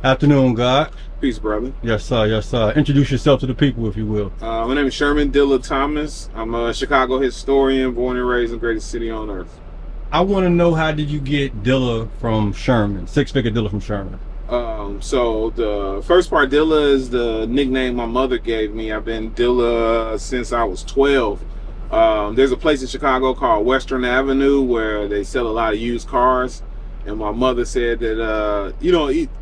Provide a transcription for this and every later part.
Afternoon, God. Peace, brother. Yes, sir. Yes, sir. Introduce yourself to the people, if you will. My name is Sherman Dilla Thomas. I'm a Chicago historian, born and raised in the greatest city on earth. I want to know, how did you get Dilla from Sherman? Figga Dilla from Sherman. So the first part, Dilla, is the nickname my mother gave me. I've been Dilla since I was 12. There's a place in Chicago called Western Avenue where they sell a lot of used cars. And my mother said that,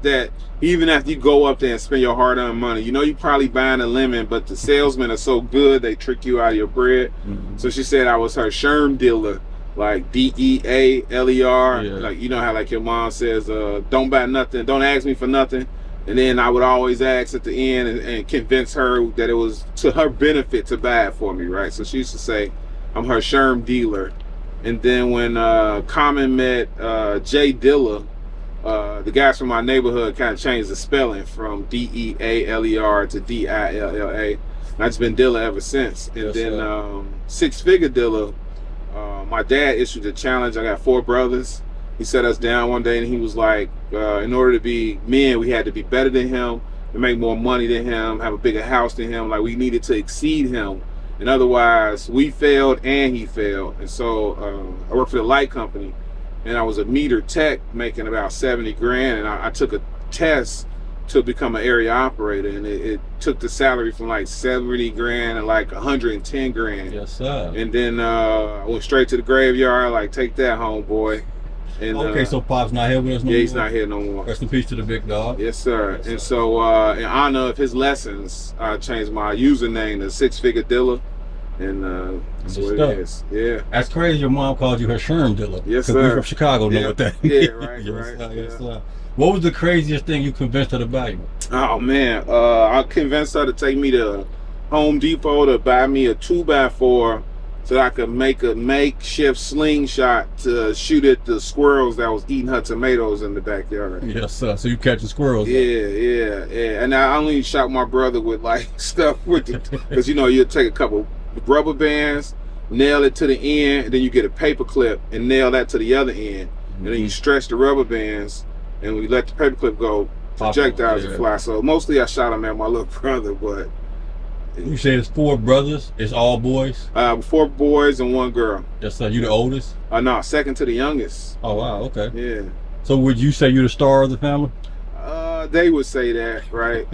that even after you go up there and spend your hard-earned money, you're probably buying a lemon, but the salesmen are so good, they trick you out of your bread. Mm-hmm. So she said I was her Sherm dealer, like Dealer. Yeah. Like, how like your mom says, don't buy nothing, don't ask me for nothing. And then I would always ask at the end and convince her that it was to her benefit to buy it for me, right? So she used to say, I'm her Sherm dealer. And then when Common met Jay Dilla, the guys from my neighborhood kind of changed the spelling from Dealer to Dilla. And I've just been Dilla ever since. And then Six Figga Dilla, my dad issued a challenge. I got 4 brothers. He set us down one day and he was like, in order to be men, we had to be better than him, to make more money than him, have a bigger house than him. Like, we needed to exceed him. And otherwise, we failed and he failed. And so I worked for the light company, and I was a meter tech making about 70 grand. And I took a test to become an area operator, and it took the salary from like 70 grand and like 110 grand. Yes, sir. And then I went straight to the graveyard, like, take that, homeboy. And, okay, so Pop's not here with us no more? Yeah, he's not here no more. Rest in peace to the big dog. Yes, sir. Yes, and sir. so in honor of his lessons, I changed my username to Six Figga Dilla. And that's what it is. Yeah. That's crazy. Your mom called you her Sherm Dilla. Yes, sir. Because we from Chicago know what that is. Yeah, right, yes, right. Sir, yes, sir. What was the craziest thing you convinced her to buy you? Oh, man. I convinced her to take me to Home Depot to buy me a 2x4 so that I could make a makeshift slingshot to shoot at the squirrels that was eating her tomatoes in the backyard. Yes, sir. So you catch the squirrels. Yeah. And I only shot my brother with like stuff with it, because you take a couple rubber bands, nail it to the end, and then you get a paper clip and nail that to the other end. And then you stretch the rubber bands, and we let the paper clip go, projectiles fly. So mostly I shot him at my little brother, but you say it's 4 brothers? It's all boys? 4 boys and 1 girl. Yes, sir. You the oldest? No, second to the youngest. Oh, wow. Okay. Yeah. So would you say you're the star of the family? They would say that, right?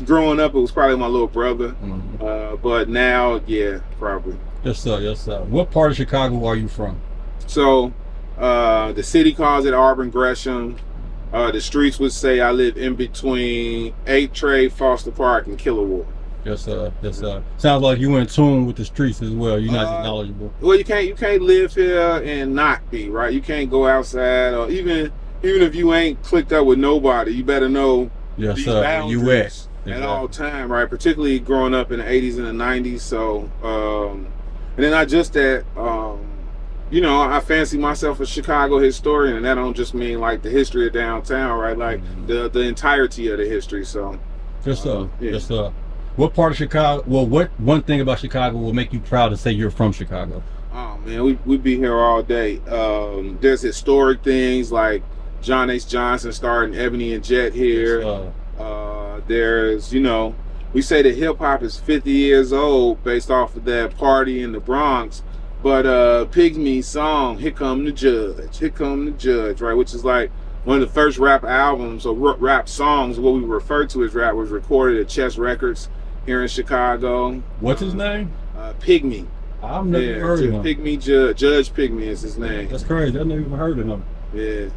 Growing up, it was probably my little brother. Mm-hmm. But now, yeah, probably. Yes, sir. Yes, sir. What part of Chicago are you from? So, the city calls it Auburn Gresham. The streets would say I live in between 8th Trade, Foster Park, and Kilowar. Yes, sir. Yes, sir. Sounds like you in tune with the streets as well. You're not just knowledgeable. Well, you can't live here and not be, right? You can't go outside, or even if you ain't clicked up with nobody, you better know these boundaries at all time, right? Particularly growing up in the 80s and the 90s. So, and then not just that, I fancy myself a Chicago historian, and that don't just mean like the history of downtown, right? Like the entirety of the history. So, yes, sir. Yes, sir. What part of Chicago? Well, what one thing about Chicago will make you proud to say you're from Chicago? Oh man, we be here all day. There's historic things like John H. Johnson starting Ebony and Jet here. Yes, there's, we say that hip hop is 50 years old based off of that party in the Bronx. But Pygmy's song, Here Come the Judge, right? Which is like one of the first rap albums or rap songs, what we refer to as rap, was recorded at Chess Records here in Chicago. What's his name? Pygmy. I've never heard of him. Pygmy Judge Pygmy is his name. That's crazy. I've never even heard of him. Yeah.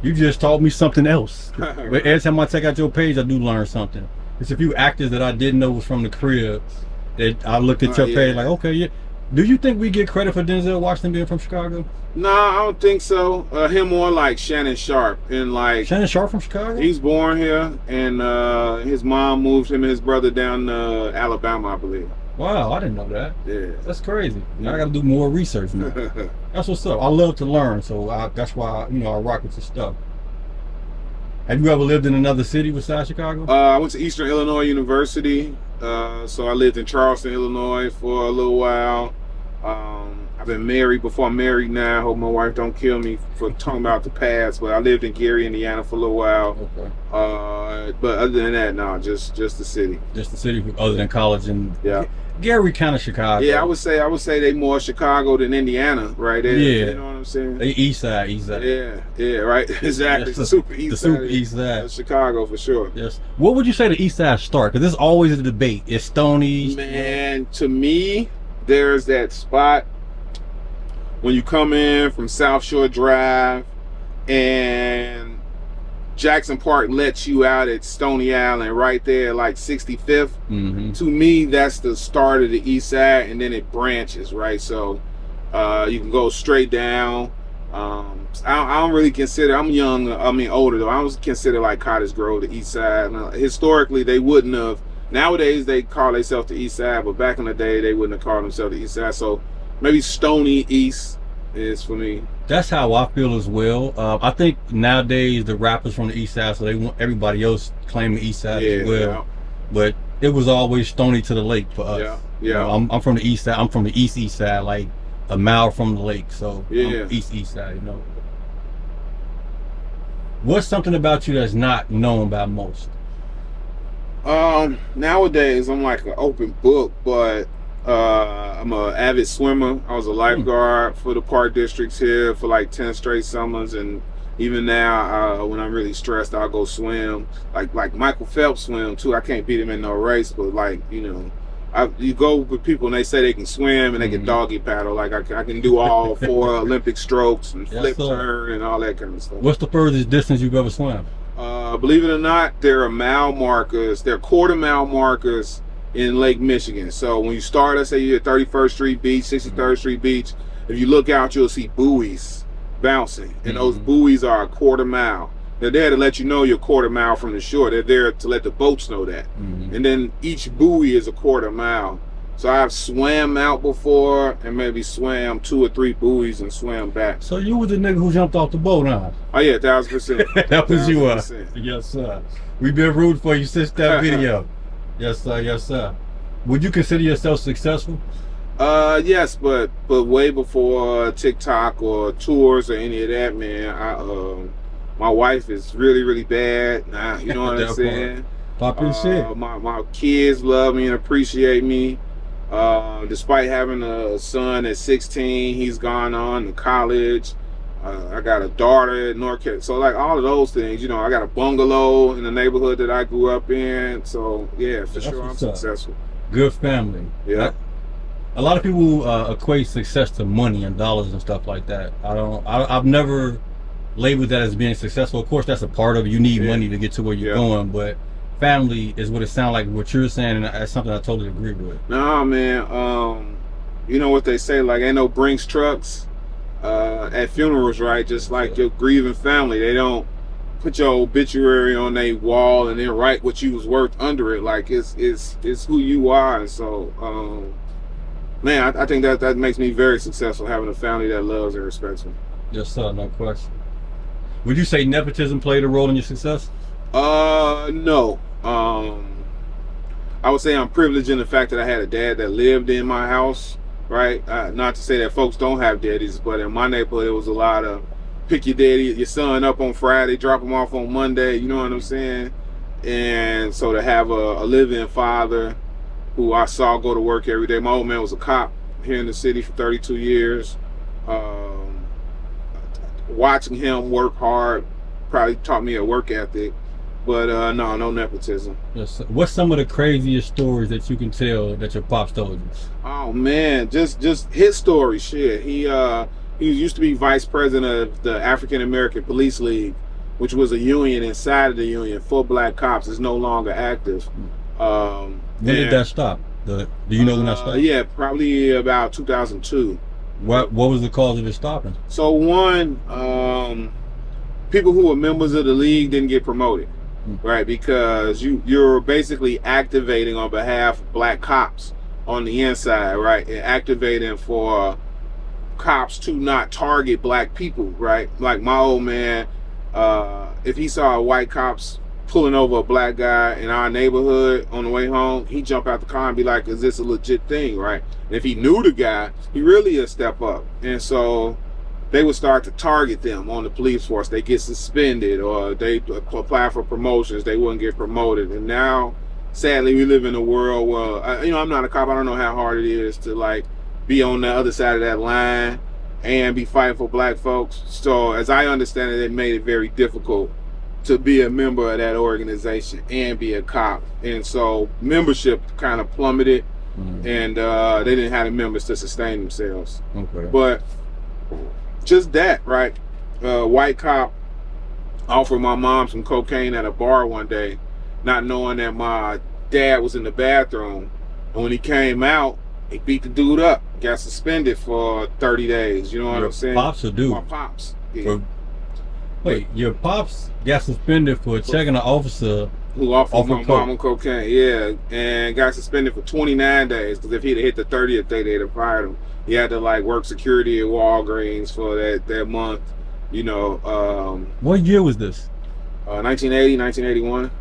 You just taught me something else. But every time I check out your page, I do learn something. There's a few actors that I didn't know was from the crib. That I looked at your page like, okay, yeah. Do you think we get credit for Denzel Washington being from Chicago? No, I don't think so. Him more like Shannon Sharp. And like Shannon Sharp from Chicago? He's born here, and his mom moved him and his brother down to Alabama, I believe. Wow, I didn't know that. Yeah. That's crazy. I got to do more research now. That's what's up. I love to learn, so that's why I rock with your stuff. Have you ever lived in another city besides Chicago? I went to Eastern Illinois University. So I lived in Charleston, Illinois for a little while. I've been married before. I'm married now. I hope my wife don't kill me for talking about the past. But I lived in Gary, Indiana for a little while. Okay. But other than that, no, just the city. Just the city, other than college and yeah. Gary, kind of Chicago. Yeah, I would say they more Chicago than Indiana, right? Yeah. You know what I'm saying? They east side. Yeah, right. Exactly. Yes, the super east side. The super east side. Chicago for sure. Yes. What would you say the east side start? Because there's always a debate. It's Stony. Man, to me, there's that spot when you come in from South Shore Drive and Jackson Park lets you out at Stony Island right there, like 65th. Mm-hmm. To me, that's the start of the east side, and then it branches, right? So you can go straight down. I don't really consider, I'm older though, I don't consider like Cottage Grove the east side. Historically, they wouldn't have. Nowadays, they call themselves the east side, but back in the day, they wouldn't have called themselves the east side. So maybe Stony East is for me. That's how I feel as well. I think nowadays the rappers from the east side, so they want everybody else claim the east side as well. Yeah. But it was always Stony to the lake for us. Yeah. You know, I'm from the east side. I'm from the east side, like a mile from the lake. So I'm east side. You know. What's something about you that's not known by most? Nowadays I'm like an open book, but I'm an avid swimmer. I was a lifeguard for the park districts here for like 10 straight summers, and even now when I'm really stressed, I'll go swim. Like Michael Phelps swim too. I can't beat him in no race, but like, you know, you go with people and they say they can swim and they can doggy paddle. Like I can do all 4 Olympic strokes and flip turn and all that kind of stuff. What's the furthest distance you've ever swam? Believe it or not, there are mile markers. There are quarter mile markers in Lake Michigan. So when you start, let's say you're at 31st Street Beach, 63rd Street Beach, if you look out, you'll see buoys bouncing, and those buoys are a quarter mile. They're there to let you know you're a quarter mile from the shore. They're there to let the boats know that. And then each buoy is a quarter mile. So I've swam out before and maybe swam 2 or 3 buoys and swam back. So you was the nigga who jumped off the boat, huh? Oh yeah, 1000%. That was you, yes sir. We've been rooting for you since that video. Yes sir, yes sir. Would you consider yourself successful? Yes, but way before TikTok or tours or any of that, man. My wife is really bad. Nah, you know what I'm saying? Popular shit. My kids love me and appreciate me. Despite having a son at 16, he's gone on to college. I got a daughter at North Carolina. So like all of those things, you know, I got a bungalow in the neighborhood that I grew up in. So yeah, for sure I'm successful. Good family. Yeah. A lot of people equate success to money and dollars and stuff like that. I've never labeled that as being successful. Of course, that's a part of it. You need money to get to where you're going, but family is what it sounds like, what you're saying, and that's something I totally agree with. Nah, man. You know what they say, like, ain't no Brinks trucks at funerals, right? Just like your grieving family, they don't put your obituary on their wall and then write what you was worth under it. Like it's who you are. And so man, I think that makes me very successful, having a family that loves and respects me. Yes sir, no question. Would you say nepotism played a role in your success? No. I would say I'm privileged in the fact that I had a dad that lived in my house, right? Not to say that folks don't have daddies, but in my neighborhood, it was a lot of pick your daddy, your son up on Friday, drop him off on Monday, you know what I'm saying? And so to have a live-in father who I saw go to work every day. My old man was a cop here in the city for 32 years. Watching him work hard probably taught me a work ethic. But no nepotism. Yes. What's some of the craziest stories that you can tell that your pops told you? Oh man, just his story. Shit, he used to be vice president of the African American Police League, which was a union inside of the union for black cops. It's no longer active. When did that stop? Do you know when that stopped? Yeah, probably about 2002. What was the cause of it stopping? So one, people who were members of the league didn't get promoted. Right, because you're basically activating on behalf of black cops on the inside, right, and activating for cops to not target black people, right? Like my old man, if he saw white cops pulling over a black guy in our neighborhood on the way home, he'd jump out the car and be like, is this a legit thing, right? And if he knew the guy, he really would step up. And so they would start to target them on the police force. They get suspended, or they apply for promotions. They wouldn't get promoted. And now, sadly, we live in a world where, I'm not a cop. I don't know how hard it is to like be on the other side of that line and be fighting for black folks. So as I understand it, it made it very difficult to be a member of that organization and be a cop. And so membership kind of plummeted, and they didn't have the members to sustain themselves. Okay. But just that, right? White cop offered my mom some cocaine at a bar one day, not knowing that my dad was in the bathroom. And when he came out, he beat the dude up, got suspended for 30 days. You know what I'm saying? Pops or dude? My pops. Yeah. Wait, your pops got suspended for checking an officer who offered my mama cocaine, yeah, and got suspended for 29 days, because if he'd hit the 30th day, they'd have fired him. He had to like work security at Walgreens for that month, What year was this? 1980, 1981.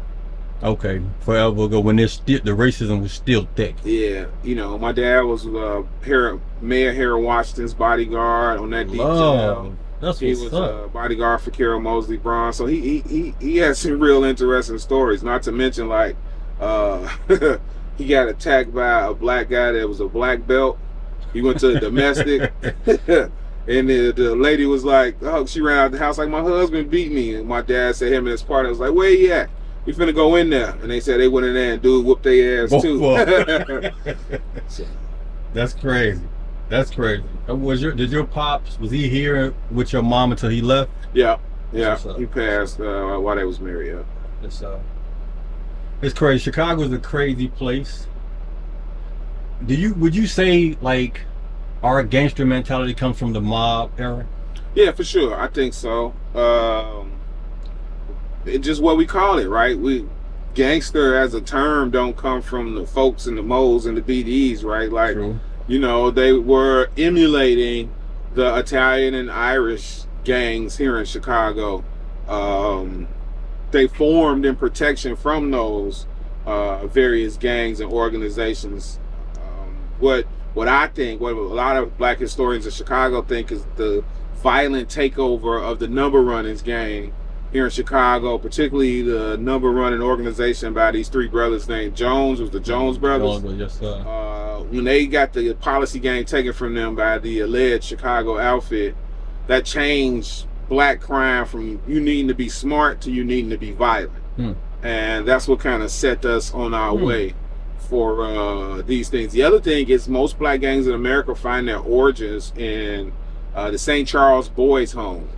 Okay, forever ago, when the racism was still thick. Yeah, my dad was Mayor Harold Washington's bodyguard on that detail. That's he was a bodyguard for Carol Mosley Brown, so he had some real interesting stories. Not to mention, like, he got attacked by a black guy that was a black belt. He went to a domestic, and the lady was like, "Oh, she ran out of the house like my husband beat me." And my dad said him and his partner was like, "Where he at? We finna go in there." And they said they went in there and dude whooped their ass too. That's crazy. That's crazy. Did your pops, was he here with your mom until he left? Yeah. He passed while they was married. Yeah. It's crazy. Chicago's a crazy place. Would you say like our gangster mentality comes from the mob era? Yeah, for sure. I think so. It's just what we call it, right? Gangster as a term don't come from the folks and the moles and the BDs, right? Like, True. They were emulating the Italian and Irish gangs here in Chicago. They formed in protection from those various gangs and organizations. What I think, what a lot of black historians of Chicago think, is the violent takeover of the number runnings gang here in Chicago, particularly the number running organization by these three brothers named Jones. It was the Jones brothers. Yes, when they got the policy gang taken from them by the alleged Chicago outfit, that changed black crime from you needing to be smart to you needing to be violent. And that's what kind of set us on our way for these things. The other thing is most black gangs in America find their origins in the St. Charles Boys Home.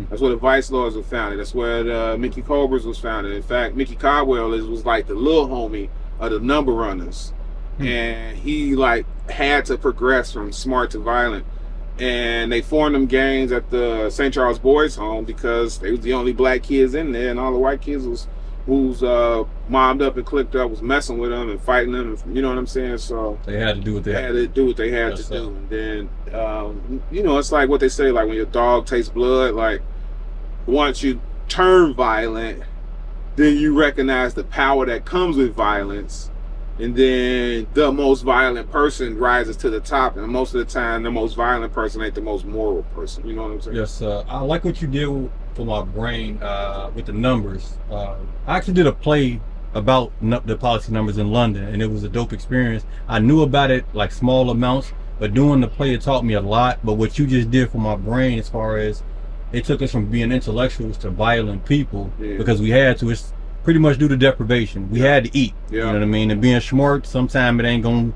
That's where the Vice Lords were founded. That's where the Mickey Cobras was founded. In fact, Mickey Caldwell was like the little homie of the number runners. And he like had to progress from smart to violent. And they formed them gangs at the St. Charles Boys Home because they was the only black kids in there, and all the white kids who's mobbed up and clicked up was messing with them and fighting them. You know what I'm saying? So they had to do what they had to do. And then it's like what they say, like when your dog tastes blood, like once you turn violent, then you recognize the power that comes with violence. And then the most violent person rises to the top, and most of the time the most violent person ain't the most moral person. You know what I'm saying? Yes, I like what you did for my brain with the numbers. I actually did a play about the policy numbers in London, and it was a dope experience. I knew about it like small amounts, but doing the play, it taught me a lot. But what you just did for my brain, as far as it took us from being intellectuals to violent people, because we had to. It's pretty much due to deprivation. We had to eat. You know what I mean? And being smart, sometimes it ain't gonna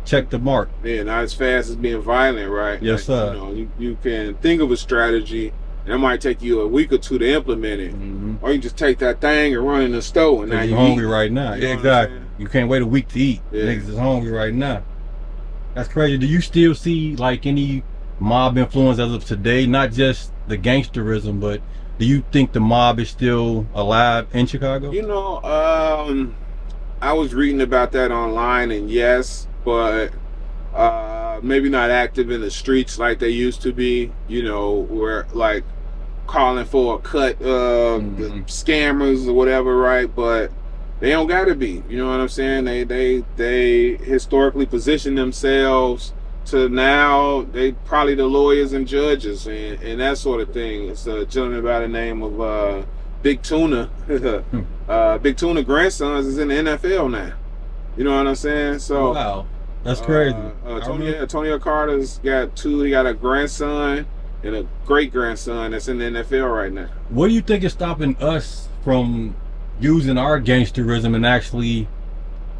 check the mark. Yeah, not as fast as being violent, right? Yes, like, sir. You can think of a strategy, and it might take you a week or two to implement it. Or you just take that thing and run in the store, and now you're hungry right now. You know exactly. You can't wait a week to eat. Niggas is hungry right now. That's crazy. Do you still see like any mob influence as of today? Not just the gangsterism, but do you think the mob is still alive in Chicago? I was reading about that online, and yes, but maybe not active in the streets like they used to be. Where like calling for a cut, the scammers or whatever, right? But they don't gotta be. You know what I'm saying? They historically position themselves to now they probably the lawyers and judges and that sort of thing. It's a gentleman by the name of Big Tuna. Big Tuna grandsons is in the NFL now. You know what I'm saying? So wow, that's crazy. Antonio Carter's got two. He got a grandson and a great grandson that's in the NFL right now. What do you think is stopping us from using our gangsterism and actually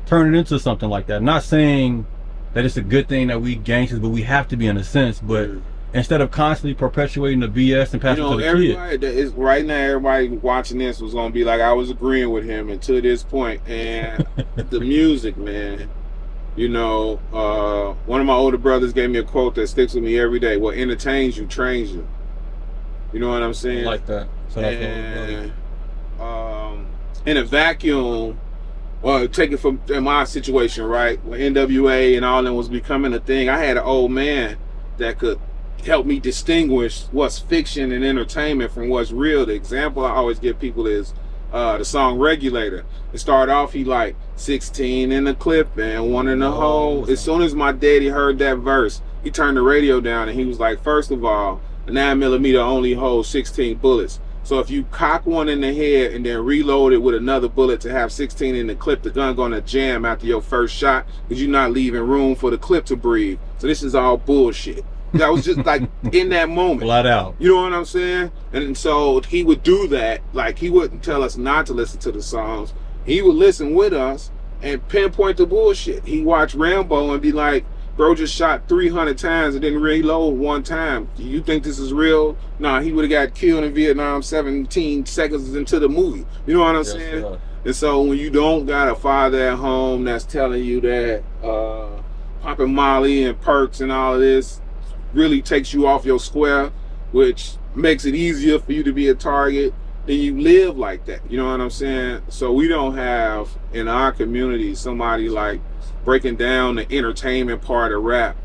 turning it into something like that? Not saying that it's a good thing that we gangsters, but we have to be in a sense. But instead of constantly perpetuating the BS and passing it to the kids. Right now, everybody watching this was gonna be like, I was agreeing with him until this point. And the music, man. You know, one of my older brothers gave me a quote that sticks with me every day. What entertains you trains you. You know what I'm saying? I like that. So and in a vacuum, well, take it from in my situation, right? When NWA and all that was becoming a thing, I had an old man that could help me distinguish what's fiction and entertainment from what's real. The example I always give people is the song Regulator. It started off, he like 16 in the clip and one in the hole. As soon as my daddy heard that verse, he turned the radio down and he was like, first of all, a 9mm only holds 16 bullets. So if you cock one in the head and then reload it with another bullet to have 16 in the clip, the gun gonna jam after your first shot because you're not leaving room for the clip to breathe. So this is all bullshit. That was just like in that moment. Flat out. You know what I'm saying? And so he would do that. Like he wouldn't tell us not to listen to the songs. He would listen with us and pinpoint the bullshit. He watched Rambo and be like, bro just shot 300 times and didn't reload one time. Do you think this is real? Nah, he would have got killed in Vietnam 17 seconds into the movie. You know what I'm saying? Sure. And so when you don't got a father at home that's telling you that popping Molly and perks and all of this really takes you off your square, which makes it easier for you to be a target, then you live like that. You know what I'm saying? So we don't have in our community somebody like breaking down the entertainment part of rap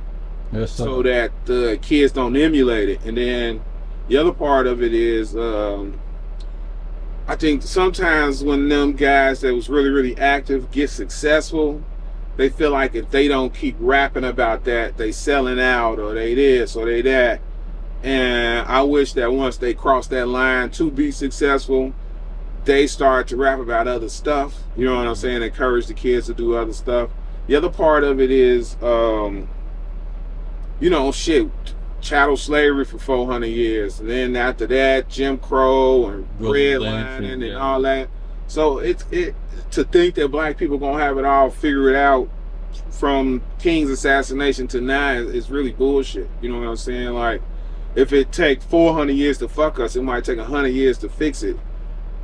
so that the kids don't emulate it. And then the other part of it is I think sometimes when them guys that was really active get successful, they feel like if they don't keep rapping about that, they selling out or they this or they that. And I wish that once they cross that line to be successful, they start to rap about other stuff. You know what I'm saying? Encourage the kids to do other stuff. The other part of it is, you know, shit, chattel slavery for 400 years. And then after that, Jim Crow and redlining and all that. So it to think that black people gonna have it all figured out from King's assassination to now is really bullshit. You know what I'm saying? Like, if it take 400 years to fuck us, it might take 100 years to fix it.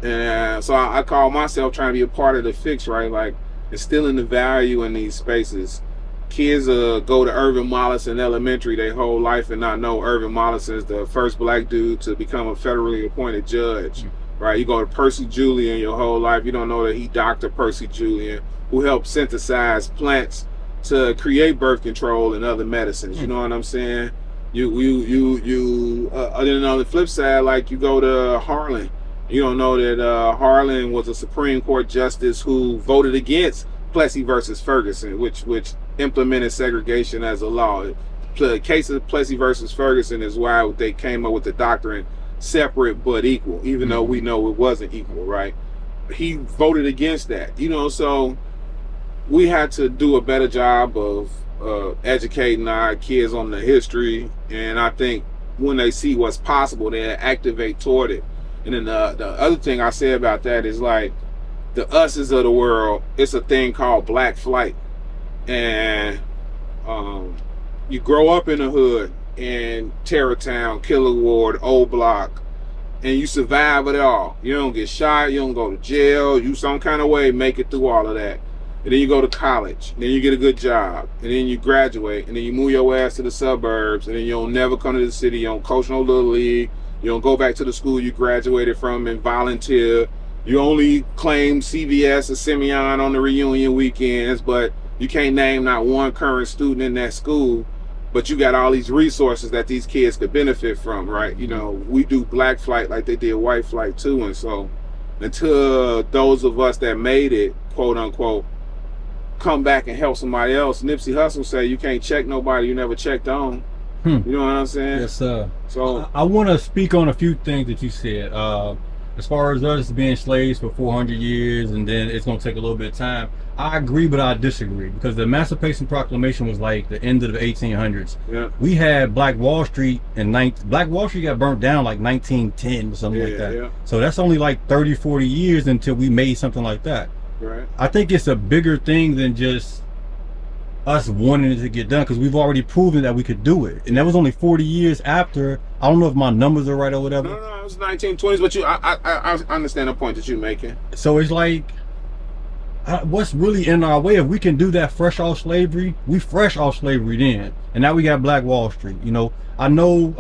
And so I call myself trying to be a part of the fix, right? Like, instilling the value in these spaces. Kids go to Irvin Mollison Elementary their whole life and not know Irvin Mollison is the first black dude to become a federally appointed judge, right? You go to Percy Julian your whole life, you don't know that he Dr. Percy Julian, who helped synthesize plants to create birth control and other medicines. You know what I'm saying? Then on the flip side, like you go to Harlan, you don't know that Harlan was a Supreme Court justice who voted against Plessy versus Ferguson, which implemented segregation as a law. The case of Plessy versus Ferguson is why they came up with the doctrine separate but equal, even though we know it wasn't equal, right? He voted against that, you know. So we had to do a better job of educating our kids on the history, and I think when they see what's possible, they activate toward it. And then the other thing I say about that is, like, the us's of the world, it's a thing called black flight. And you grow up in the hood in Terrortown, Killer Ward, Old Block, and you survive it all. You don't get shot, you don't go to jail, you some kind of way make it through all of that. And then you go to college, and then you get a good job, and then you graduate, and then you move your ass to the suburbs, and then you don't never come to the city, you don't coach no little league, you don't go back to the school you graduated from and volunteer. You only claim CVS or Simeon on the reunion weekends, but you can't name not one current student in that school. but you got all these resources that these kids could benefit from, right? You know, we do black flight like they did white flight too, and so until those of us that made it, quote unquote, come back and help somebody else, Nipsey Hussle say you can't check nobody you never checked on. You know what I'm saying? Yes, sir. So I want to speak on a few things that you said. As far as us being slaves for 400 years and then it's going to take a little bit of time, I agree, but I disagree, because the Emancipation Proclamation was like the end of the 1800s. Yeah. We had Black Wall Street Black Wall Street got burnt down like 1910 or something like that. Yeah. So that's only like 30, 40 years until we made something like that. Right. I think it's a bigger thing than just us wanting it to get done, because we've already proven that we could do it, and that was only 40 years after. I don't know if my numbers are right or whatever. No, it was 1920s, but I understand the point that you're making. So it's like, what's really in our way? If we can do that fresh off slavery, we fresh off slavery then, and now we got Black Wall Street. You know, I know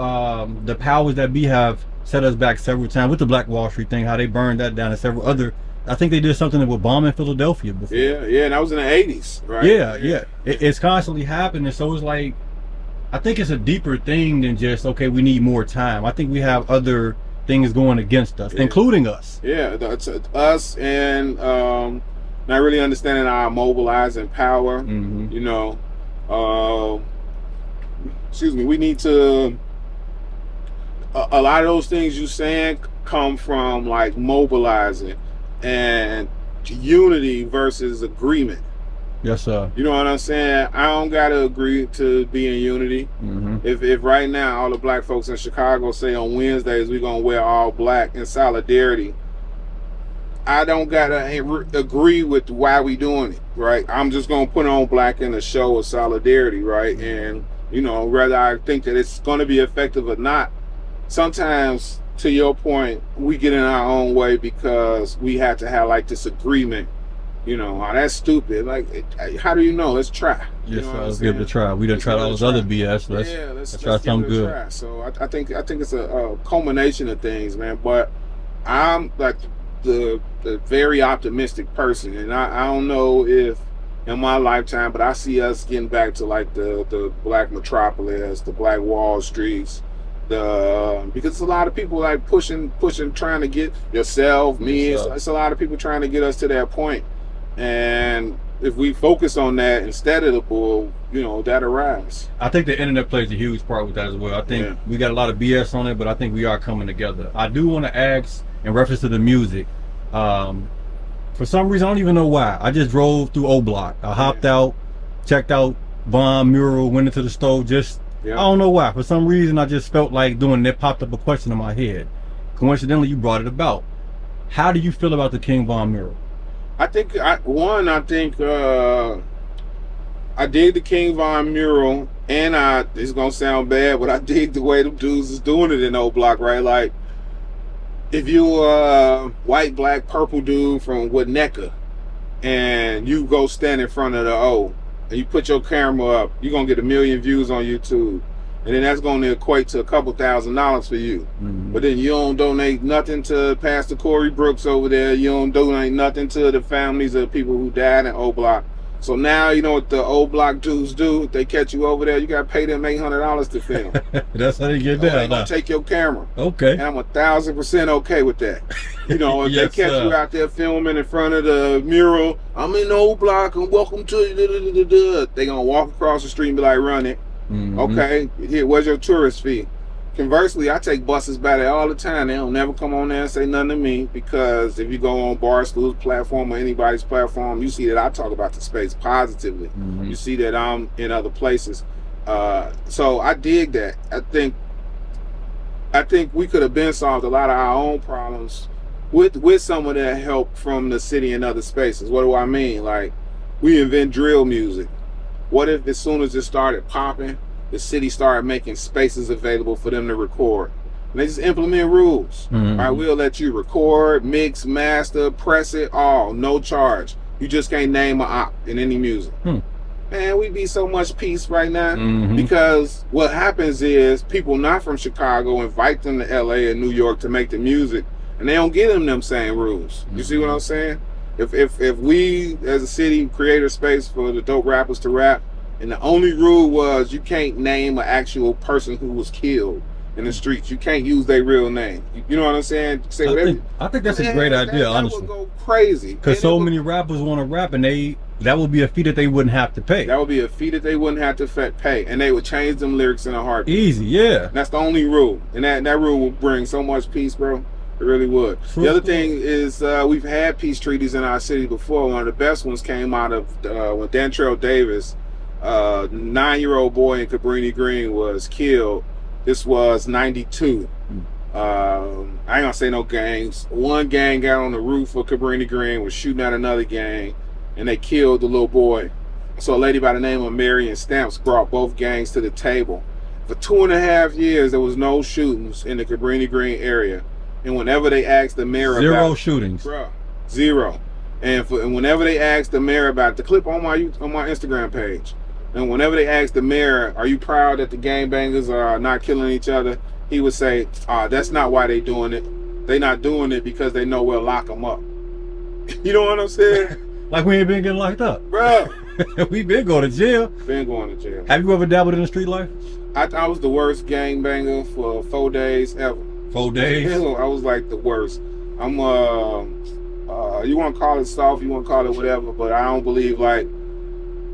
the powers that be have set us back several times with the Black Wall Street thing, how they burned that down, and several other. I think they did something with bombing Philadelphia before. Yeah, and that was in the 80s, right? Yeah. It's constantly happening. So it's like, I think it's a deeper thing than just, okay, we need more time. I think we have other things going against us, including us. Yeah, it's us, and not really understanding our mobilizing power. You know, excuse me. We need to. A lot of those things you saying come from like mobilizing and unity versus agreement. Yes, sir. You know what I'm saying? I don't gotta agree to be in unity. If right now all the black folks in Chicago say on Wednesdays we're gonna wear all black in solidarity, I don't gotta agree with why we doing it, right? I'm just gonna put on black in a show of solidarity, right? And you know, whether I think that it's gonna be effective or not, sometimes, to your point, we get in our own way because we have to have like this agreement. You know, oh, that's stupid. Like, how do you know? Let's try. Yes, let's give it a try. We done tried all this other BS. Let's try something good. Try. So I think it's a culmination of things, man. But I'm like the very optimistic person, and I don't know if in my lifetime, but I see us getting back to like the black metropolis, the Black Wall Streets. Because a lot of people like pushing, trying to get yourself, me. It's a lot of people trying to get us to that point. And if we focus on that instead of the bull, you know, that'll rise. I think the internet plays a huge part with that as well. I think we got a lot of BS on it, but I think we are coming together. I do want to ask, in reference to the music, for some reason, I don't even know why, I just drove through O Block. I hopped out, checked out Von Mural, went into the store, just I don't know why. For some reason, I just felt like doing it. Popped up a question in my head. Coincidentally, you brought it about. How do you feel about the King Von mural? I think I dig the King Von mural, and it's gonna sound bad, but I dig the way them dudes is doing it in O Block, right? Like, if you a white, black, purple dude from Winnetka, and you go stand in front of the O, and you put your camera up, you're gonna get 1 million views on YouTube, and then that's gonna equate to a couple $1,000s for you. But then you don't donate nothing to Pastor Corey Brooks over there. You don't donate nothing to the families of people who died in O Block. So now you know what the O Block dudes do. If they catch you over there, you gotta pay them $800 to film. That's how they get down. They gonna take your camera. Okay. And I'm 1,000% okay with that. You know, if they catch you out there filming in front of the mural, I'm in O Block and welcome to they gonna walk across the street and be like, run it. Okay, here, where's your tourist fee? Conversely, I take buses by there all the time. They don't never come on there and say nothing to me, because if you go on Barstool's platform or anybody's platform, you see that I talk about the space positively. You see that I'm in other places. So I dig that. I think we could have been solved a lot of our own problems with some of that help from the city and other spaces. What do I mean? Like, we invent drill music. What if as soon as it started popping, the city started making spaces available for them to record? And they just implement rules. All right, we'll let you record, mix, master, press it all, no charge. You just can't name an op in any music. Man, we'd be so much peace right now, because what happens is people not from Chicago invite them to LA and New York to make the music, and they don't give them same rules. You see what I'm saying? If we as a city create a space for the dope rappers to rap, And the only rule was you can't name an actual person who was killed in the streets. You can't use their real name. You know what I'm saying? Say whatever. I think that's a great idea, honestly. That would go crazy. Because so many rappers want to rap, and that would be a fee that they wouldn't have to pay. That would be a fee that they wouldn't have to pay, and they would change them lyrics in a heartbeat. Easy, yeah. That's the only rule, and that rule will bring so much peace, bro. It really would. The other thing is we've had peace treaties in our city before. One of the best ones came out of when Dantrell Davis, 9-year-old boy in Cabrini Green, was killed. This was 92. I ain't gonna say no gangs. One gang got on the roof of Cabrini Green, was shooting at another gang, and they killed the little boy. So a lady by the name of Marion Stamps brought both gangs to the table. For 2.5 years, there was no shootings in the Cabrini Green area. And whenever they asked the mayor Zero shootings. Bruh, zero. And whenever they asked the mayor about it, the clip on my Instagram page, and whenever they asked the mayor, are you proud that the gangbangers are not killing each other? He would say, that's not why they doing it. They not doing it because they know we'll lock them up. You know what I'm saying? Like we ain't been getting locked up. Bruh. We been going to jail. Been going to jail. Have you ever dabbled in the street life? I was the worst gangbanger for 4 days ever. 4 days? I was like the worst. I'm you want to call it soft, you want to call it whatever, but I don't believe like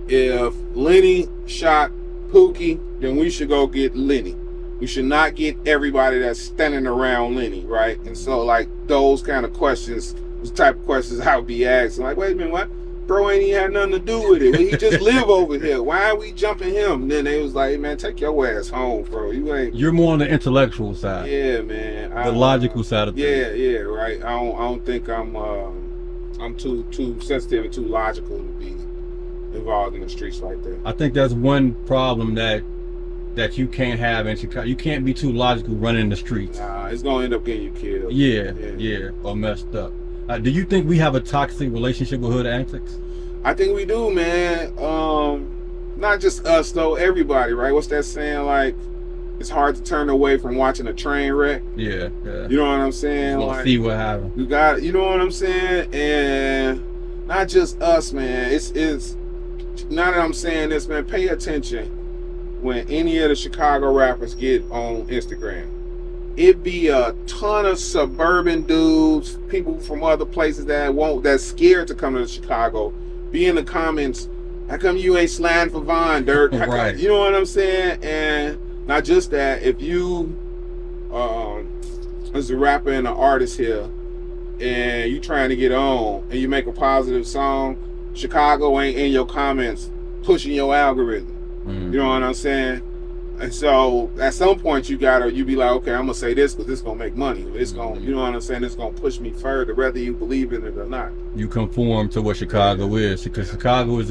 if Lenny shot Pookie, then we should go get Lenny. We should not get everybody that's standing around Lenny, right? And so like those kind of questions, those type of questions I would be asking, like, wait a minute, what? Bro ain't even had nothing to do with it. He just live over here. Why are we jumping him? And then they was like, hey, man, take your ass home, bro. You're more on the intellectual side. Yeah, man. The logical side of things. Yeah, right. I don't think I'm too sensitive and too logical to be involved in the streets like that. I think that's one problem that you can't have in Chicago. You can't be too logical running the streets. Nah, it's gonna end up getting you killed. Yeah, or messed up. Do you think we have a toxic relationship with hood antics? I think we do, man. Not just us though, everybody, right? What's that saying? Like, it's hard to turn away from watching a train wreck. Yeah. You know what I'm saying? Like, see what happened. You got, you know what I'm saying? And not just us, man. It's now that I'm saying this, man, pay attention when any of the Chicago rappers get on Instagram. It be a ton of suburban dudes, people from other places that's scared to come to Chicago, be in the comments, how come you ain't sliding for Von, Dirk? Right. You know what I'm saying? And not just that, if you as a rapper and an artist here and you trying to get on and you make a positive song, Chicago ain't in your comments pushing your algorithm. You know what I'm saying? And so at some point you be like, okay, I'm gonna say this because this gonna make money. It's gonna, you know what I'm saying? It's gonna push me further, whether you believe in it or not. You conform to what Chicago is, because Chicago is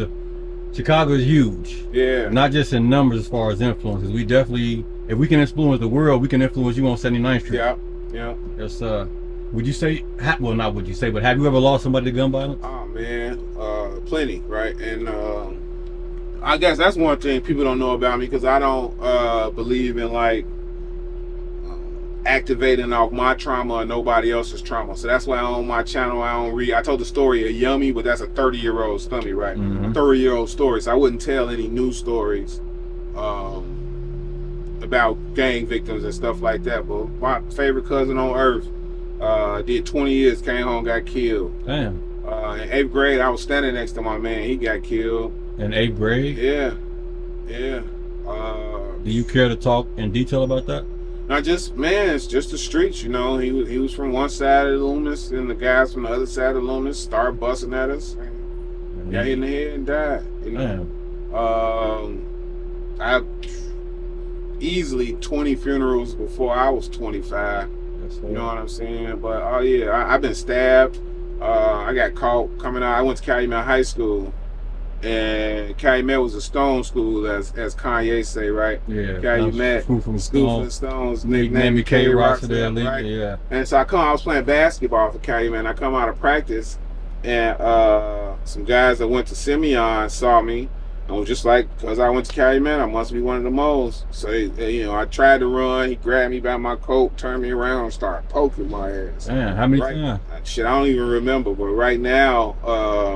huge. Yeah. Not just in numbers as far as influences. We definitely, if we can influence the world, we can influence you on 79th Street. Yeah. Yes. Would you say? Well, not would you say, but have you ever lost somebody to gun violence? Oh man, plenty, right? And I guess that's one thing people don't know about me, because I don't believe in like activating off my trauma or nobody else's trauma. So that's why on my channel I don't read. I told the story of Yummy, but that's a 30-year-old story, right? 30-year-old story. So I wouldn't tell any news stories about gang victims and stuff like that. But my favorite cousin on earth did 20 years, came home, got killed. Damn. In 8th grade, I was standing next to my man. He got killed. In 8th grade? Yeah. Do you care to talk in detail about that? Not just, man, it's just the streets, you know. He was from one side of the Loomis, and the guys from the other side of the Loomis started busting at us. Got hit in the head and died. You know? I easily 20 funerals before I was 25. You know what I'm saying? But I've been stabbed. I got caught coming out. I went to Calumet High School, and Calumet was a stone school, as Kanye say, right? Yeah. Calumet, School from Stones, nicknamed me K Rock today, right? Yeah. And so I was playing basketball for Calumet, and I come out of practice, and some guys that went to Simeon saw me. I was just like, because I went to Calumet, I must be one of the moles. So, you know, I tried to run. He grabbed me by my coat, turned me around, and started poking my ass. Man, how many times? Shit, I don't even remember. But right now,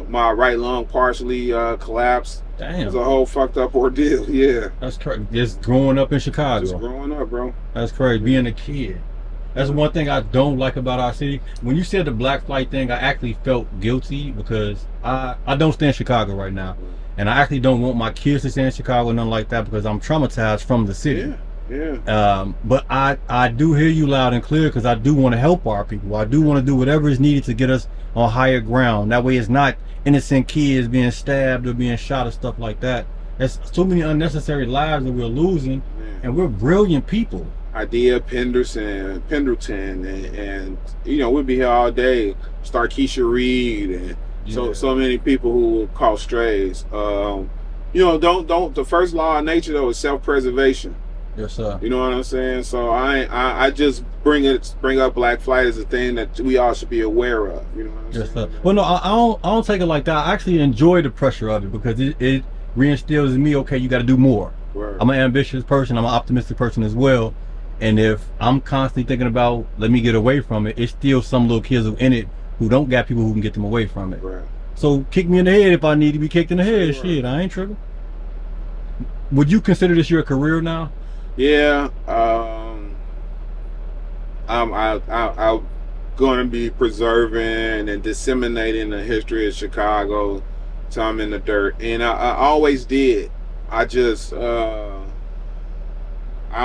my right lung partially collapsed. Damn. It was a whole fucked up ordeal. Yeah. That's crazy. Just growing up in Chicago. Just growing up, bro. That's crazy. Being a kid. That's one thing I don't like about our city. When you said the black flight thing, I actually felt guilty because I don't stay in Chicago right now. And I actually don't want my kids to stay in Chicago, nothing like that, because I'm traumatized from the city. Yeah. But I do hear you loud and clear, because I do want to help our people. I do want to do whatever is needed to get us on higher ground. That way it's not innocent kids being stabbed or being shot or stuff like that. There's so many unnecessary lives that we're losing, and we're brilliant people. Idea Pendleton, and you know, we'd be here all day. Starkeisha Reed, and so many people who will call strays. You know, don't. The first law of nature though is self-preservation. Yes, sir. You know what I'm saying? So I just bring up black flight as a thing that we all should be aware of. You know what I'm saying? Sir. Well, no, I don't take it like that. I actually enjoy the pressure of it, because it reinstills in me. Okay, you got to do more. Word. I'm an ambitious person. I'm an optimistic person as well. And if I'm constantly thinking about let me get away from it, it's still some little kids in it who don't got people who can get them away from it. Right. So kick me in the head if I need to be kicked in the head. Sure. Shit, I ain't tripping. Would you consider this your career now? Yeah. I'm going to be preserving and disseminating the history of Chicago till I'm in the dirt, and I always did. I just I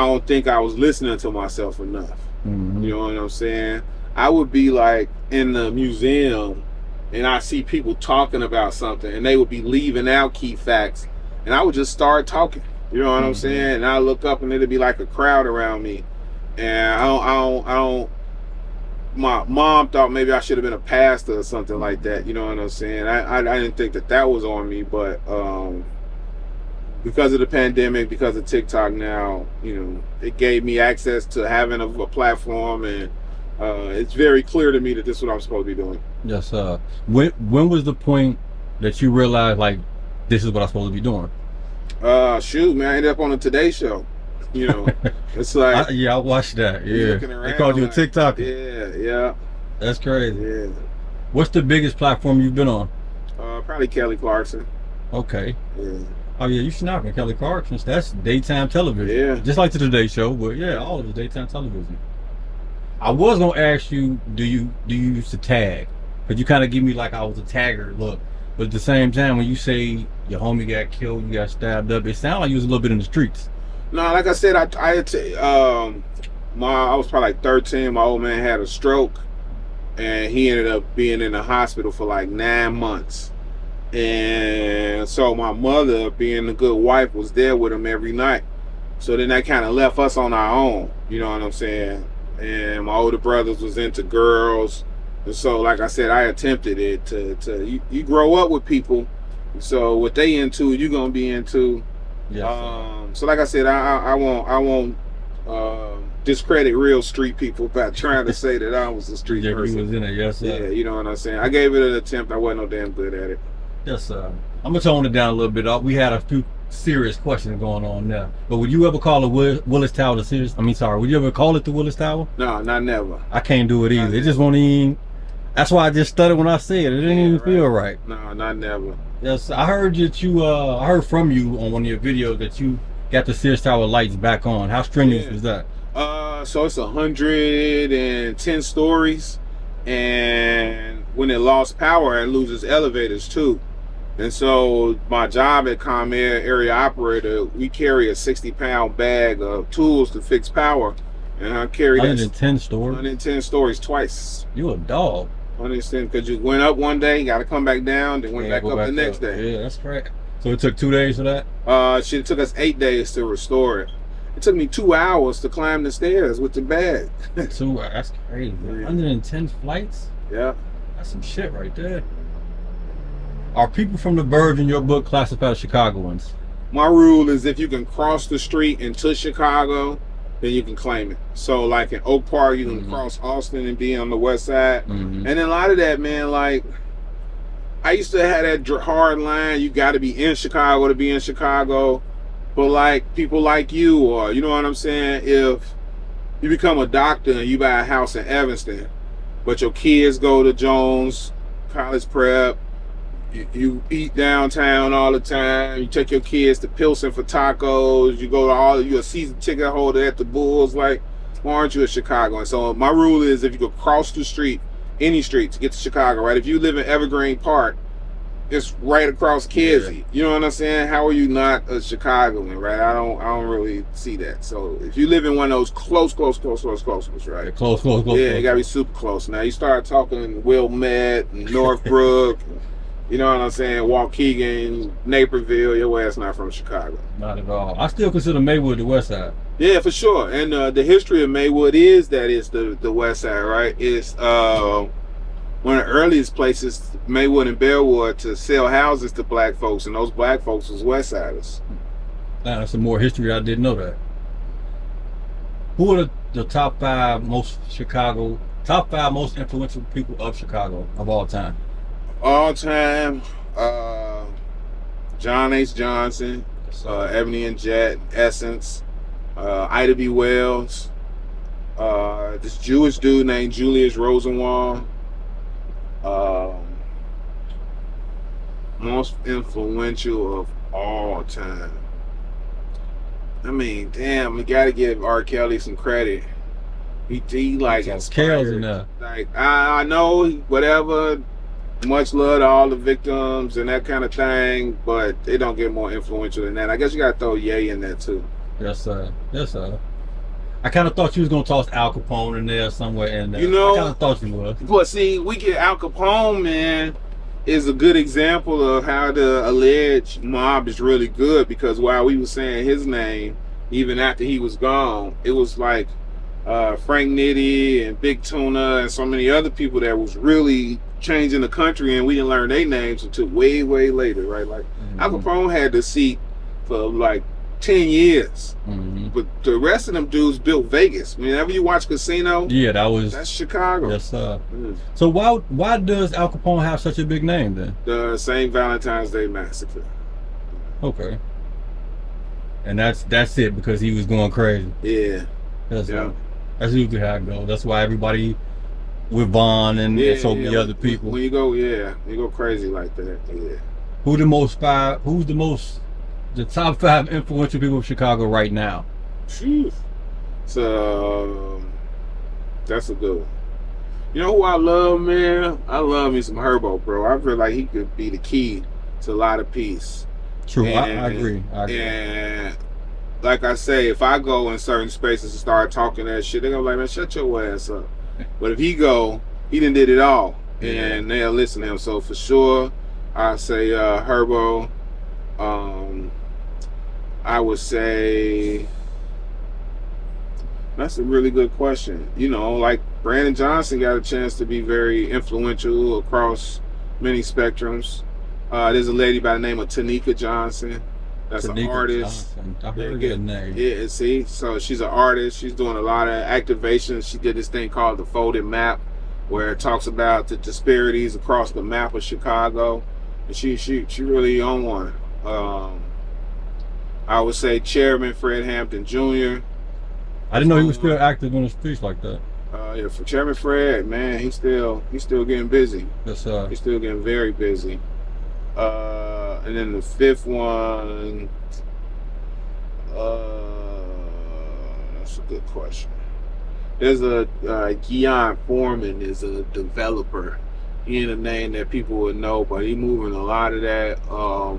don't think I was listening to myself enough. Mm-hmm. You know what I'm saying? I would be like in the museum and I see people talking about something and they would be leaving out key facts, and I would just start talking. You know what I'm saying? And I look up and it'd be like a crowd around me. And I don't my mom thought maybe I should have been a pastor or something like that. You know what I'm saying? I didn't think that was on me, but because of the pandemic, because of TikTok now, you know, it gave me access to having a platform, and it's very clear to me that this is what I'm supposed to be doing. Yes, when was the point that you realized, like, this is what I'm supposed to be doing? Shoot, man, I ended up on the Today Show. You know, it's like I watched that. Yeah, they called you a TikToker. Yeah. That's crazy. Yeah. What's the biggest platform you've been on? Probably Kelly Clarkson. Okay. Yeah. Oh yeah, you snapping Kelly Clarkson. That's daytime television. Yeah. Just like the Today Show, but yeah, all of it's daytime television. I was gonna ask you, do you used to tag? But you kind of give me like I was a tagger look. But at the same time, when you say your homie got killed, you got stabbed up, it sounded like you was a little bit in the streets. No, like I said, I was probably like 13. My old man had a stroke, and he ended up being in the hospital for like 9 months. And so my mother, being a good wife, was there with him every night. So then that kind of left us on our own. You know what I'm saying? And my older brothers was into girls. And so, like I said, I attempted it to you grow up with people. So what they into, you're gonna be into. Yeah. So like I said, I won't discredit real street people by trying to say that I was a street person. You was in it, yes, sir. Yeah, you know what I'm saying? I gave it an attempt. I wasn't no damn good at it. Yes, sir. I'm gonna tone it down a little bit. We had a few serious questions going on now. But would you ever call the Willis Tower the serious? Would you ever call it the Willis Tower? No, not never. I can't do it either. It just won't even. That's why I just stuttered when I said it. It didn't even feel right. No, not never. Yes, I heard that you. I heard from you on one of your videos that you got the Sears Tower lights back on. How strenuous was that? So it's 110 stories, and when it lost power, it loses elevators too. And so my job at ComAir, area operator, we carry a 60-pound bag of tools to fix power, and I carry 110 stories. 110 stories twice. You a dog. 110, because you went up one day, you got to come back down, then went back up the next day. Yeah, that's correct. So it took 2 days for that? It took us 8 days to restore it. It took me 2 hours to climb the stairs with the bag. 2 hours, that's crazy. 110 flights? Yeah. That's some shit right there. Are people from the burbs in your book classified as Chicagoans? My rule is if you can cross the street into Chicago, then you can claim it. So like in Oak Park, you can cross Austin and be on the west side. And then a lot of that, man, like I used to have that hard line, you got to be in Chicago to be in Chicago. But like people like you, or you know what I'm saying, if you become a doctor and you buy a house in Evanston, but your kids go to Jones College Prep, You eat downtown all the time. You take your kids to Pilsen for tacos. You go to you're a season ticket holder at the Bulls. Like, why aren't you in Chicago? And so my rule is, if you go cross the street, any street, to get to Chicago, right? If you live in Evergreen Park, it's right across Kersey. Yeah. You know what I'm saying? How are you not a Chicagoan, right? I don't really see that. So if you live in one of those close ones, right? Yeah, close. Yeah, you gotta be super close. Now you start talking Wilmette, Northbrook, you know what I'm saying? Waukegan, Naperville, your ass not from Chicago. Not at all. I still consider Maywood the West Side. Yeah, for sure. And the history of Maywood is that it's the West Side, right? It's one of the earliest places, Maywood and Bearwood, to sell houses to black folks, and those black folks was West Siders. That's some more history. I didn't know that. Who are the top five most influential people of Chicago of all time? All time, John H. Johnson, Ebony and Jet, Essence, Ida B. Wells, this Jewish dude named Julius Rosenwald. Most influential of all time. I mean, damn, we gotta give R. Kelly some credit. He like inspired. Like, I know, whatever, much love to all the victims and that kind of thing, but they don't get more influential than that. I guess you gotta throw Ye in there too. Yes, sir. I kind of thought you was gonna toss Al Capone in there somewhere in there. You know, I kind of thought you was. But see, we get Al Capone, man, is a good example of how the alleged mob is really good, because while we were saying his name, even after he was gone, it was like Frank Nitti and Big Tuna and so many other people that was really changing the country, and we didn't learn their names until way later, right? Like, Al Capone had the seat for like 10 years. But the rest of them dudes built Vegas. Whenever you watch Casino, yeah, that's Chicago. Yes, sir. So why does Al Capone have such a big name then? The St. Valentine's Day Massacre. Okay. And that's it, because he was going crazy. Yeah. That's usually how it goes. That's why everybody with Vaughn and so many other people. When you go crazy like that. Yeah. Who's the top five influential people of Chicago right now? So that's a good one. You know who I love, man? I love me some Herbo, bro. I feel like he could be the key to a lot of peace. True, I agree. And like I say, if I go in certain spaces and start talking that shit, they're gonna be like, man, shut your ass up. But if he done did it all, and they'll listen to him. So for sure, I say Herbo. I would say that's a really good question. You know, like Brandon Johnson got a chance to be very influential across many spectrums. There's a lady by the name of Tanika Johnson. That's an artist. I heard that name. Yeah, see, so she's an artist. She's doing a lot of activations. She did this thing called the Folded Map, where it talks about the disparities across the map of Chicago, and she really on one. I would say Chairman Fred Hampton Jr. I didn't know he was still active on the streets like that. Yeah, for Chairman Fred, man, he's still getting busy. Yes, he's still getting very busy. And then the fifth one, that's a good question. There's a Guion Foreman is a developer. He ain't a name that people would know, but he moving a lot of that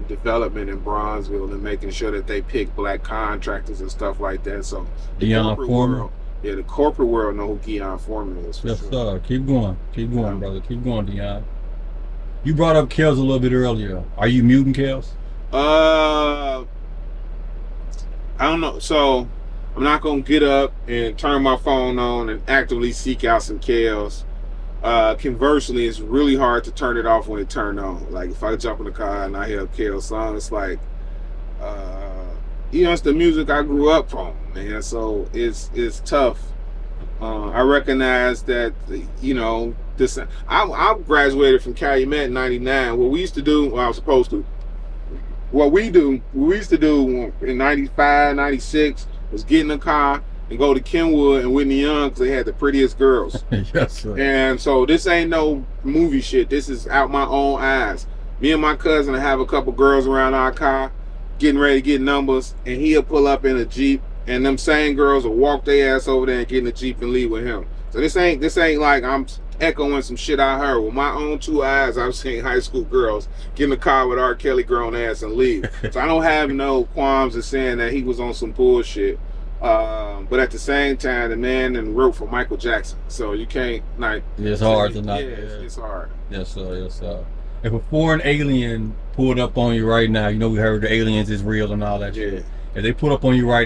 development in Bronzeville and making sure that they pick black contractors and stuff like that. So Guion Foreman. The corporate world know who Guion Foreman is. Yes, sir. Keep going, brother. Keep going, Dion. You brought up Kels a little bit earlier. Are you muting Kels? I don't know. So I'm not gonna get up and turn my phone on and actively seek out some Kels. Conversely, it's really hard to turn it off when it turned on. Like if I jump in the car and I hear a Kels song, it's like, it's the music I grew up on, man. So it's tough. I recognize that, this. I graduated from Calumet in '99. What we used to do, well, I was supposed to. What we used to do in '95, '96 was get in the car and go to Kenwood and Whitney Young because they had the prettiest girls. Yes, sir. And so this ain't no movie shit. This is out my own eyes. Me and my cousin will have a couple girls around our car, getting ready to get numbers, and he'll pull up in a Jeep, and them same girls will walk their ass over there and get in the Jeep and leave with him. So this ain't like I'm echoing some shit I heard. With my own 2 eyes, I've seen high school girls get in the car with R. Kelly grown ass and leave. So I don't have no qualms of saying that he was on some bullshit. But at the same time, the man and wrote for Michael Jackson, so you can't like. It's hard to not. Yeah, it's hard. Yes, sir. Yes, sir. If a foreign alien pulled up on you right now, you know we heard the aliens is real and all that shit. If they put up on you right